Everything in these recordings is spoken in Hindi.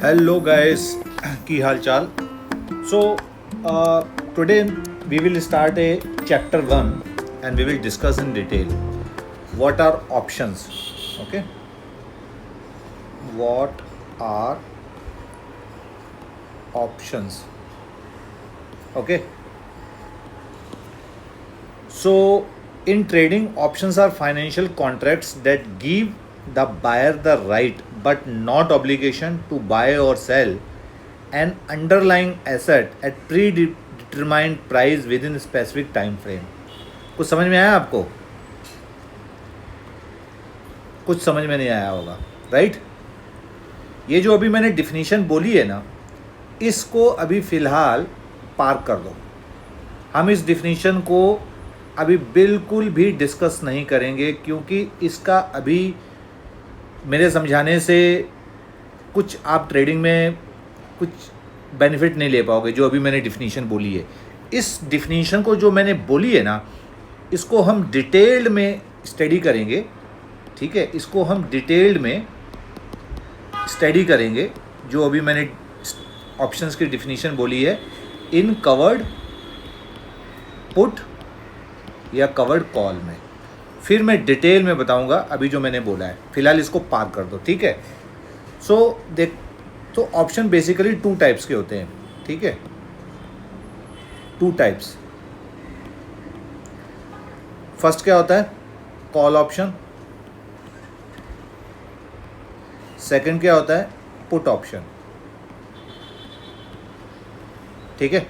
Hello guys, की हाल चाल. So today we will start a chapter 1 and we will discuss in detail what are options. Okay, what are options? Okay, so in trading, options are financial contracts that give the buyer the right but not obligation to buy or sell an underlying asset at predetermined price within specific time frame. कुछ समझ में आया आपको? कुछ समझ में नहीं आया होगा, राइट? ये जो अभी मैंने डिफिनीशन बोली है ना, इसको अभी फ़िलहाल पार्क कर दो. हम इस डिफिनीशन को अभी बिल्कुल भी डिस्कस नहीं करेंगे, क्योंकि इसका अभी मेरे समझाने से कुछ आप ट्रेडिंग में कुछ बेनिफिट नहीं ले पाओगे. जो अभी मैंने डिफिनीशन बोली है, इस डिफिनीशन को जो मैंने बोली है ना, इसको हम डिटेल्ड में स्टडी करेंगे. ठीक है, इसको हम डिटेल्ड में स्टडी करेंगे. जो अभी मैंने ऑप्शंस की डिफिनीशन बोली है, इन कवर्ड पुट या कवर्ड कॉल में, फिर मैं डिटेल में बताऊंगा अभी जो मैंने बोला है. फिलहाल इसको पार कर दो, ठीक है? सो देख, तो ऑप्शन बेसिकली 2 टाइप्स के होते हैं. ठीक है, 2 टाइप्स. फर्स्ट क्या होता है? Call option. सेकंड क्या होता है? Put option. ठीक है,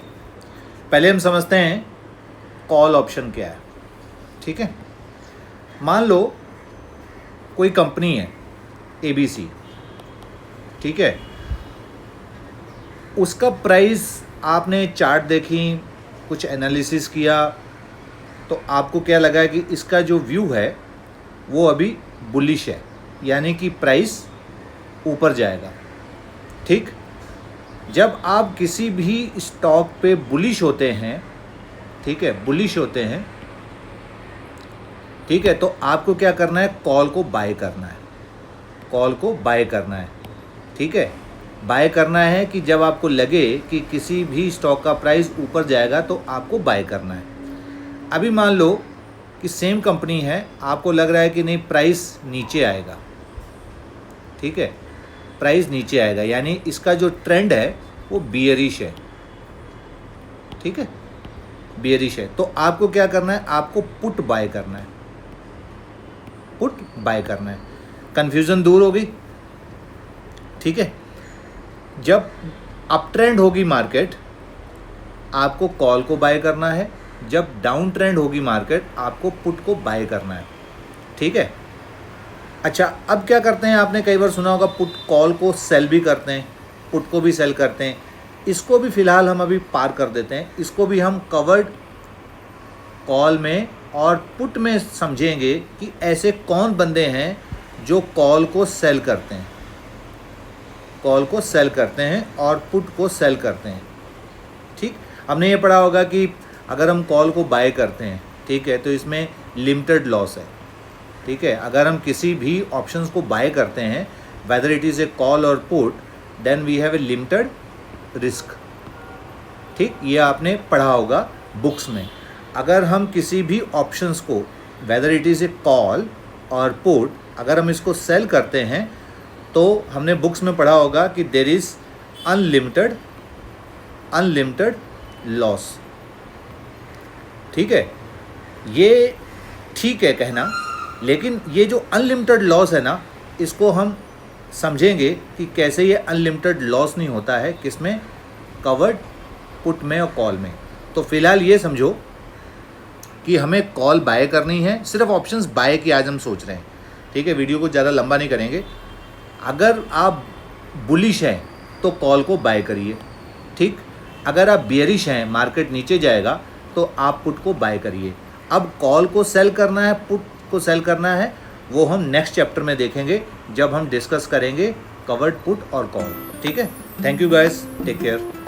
पहले हम समझते हैं कॉल ऑप्शन क्या है. ठीक है, मान लो कोई कंपनी है ABC. ठीक है, उसका प्राइस आपने चार्ट देखी, कुछ एनालिसिस किया, तो आपको क्या लगा कि इसका जो व्यू है वो अभी बुलिश है, यानी कि प्राइस ऊपर जाएगा. ठीक, जब आप किसी भी स्टॉक पे बुलिश होते हैं, ठीक है, बुलिश होते हैं, ठीक है, तो आपको क्या करना है? कॉल को बाय करना है. कॉल को बाय करना है. ठीक है, बाय करना है कि जब आपको लगे कि किसी भी स्टॉक का प्राइस ऊपर जाएगा तो आपको बाय करना है. अभी मान लो कि सेम कंपनी है, आपको लग रहा है कि नहीं, प्राइस नीचे आएगा. ठीक है, प्राइस नीचे आएगा, यानी इसका जो ट्रेंड है वो बियरिश है. ठीक है, बियरिश है. तो आपको क्या करना है? आपको पुट बाय करना है. पुट बाय करना है. कन्फ्यूज़न दूर होगी. ठीक है, जब अप ट्रेंड होगी मार्केट, आपको कॉल को बाय करना है. जब डाउन ट्रेंड होगी मार्केट, आपको पुट को बाय करना है. ठीक है, अच्छा, अब क्या करते हैं? आपने कई बार सुना होगा पुट कॉल को सेल भी करते हैं, पुट को भी सेल करते हैं. इसको भी फ़िलहाल हम अभी पार कर देते हैं. इसको भी हम कवर्ड कॉल में और पुट में समझेंगे कि ऐसे कौन बंदे हैं जो कॉल को सेल करते हैं, कॉल को सेल करते हैं और पुट को सेल करते हैं. ठीक, हमने ये पढ़ा होगा कि अगर हम कॉल को बाय करते हैं, ठीक है, तो इसमें लिमिटेड लॉस है. ठीक है, अगर हम किसी भी ऑप्शंस को बाय करते हैं, whether it is a call और put, then we have a limited risk. ठीक, ये आपने पढ़ा होगा बुक्स में. अगर हम किसी भी ऑप्शंस को, weather it is a call और पुट, अगर हम इसको सेल करते हैं, तो हमने बुक्स में पढ़ा होगा कि देयर इज़ अनलिमिटेड लॉस. ठीक है, ये ठीक है कहना, लेकिन ये जो अनलिमिटेड लॉस है ना, इसको हम समझेंगे कि कैसे ये अनलिमिटेड लॉस नहीं होता है. किसमें? कवर्ड पुट में और कॉल में. तो फिलहाल ये समझो कि हमें कॉल बाय करनी है. सिर्फ ऑप्शंस बाय की आज हम सोच रहे हैं. ठीक है, वीडियो को ज़्यादा लंबा नहीं करेंगे. अगर आप बुलिश हैं तो कॉल को बाय करिए. ठीक, अगर आप बियरिश हैं, मार्केट नीचे जाएगा, तो आप पुट को बाय करिए. अब कॉल को सेल करना है, पुट को सेल करना है, वो हम नेक्स्ट चैप्टर में देखेंगे जब हम डिस्कस करेंगे कवर्ड पुट और कॉल. ठीक है, thank you guys, take care.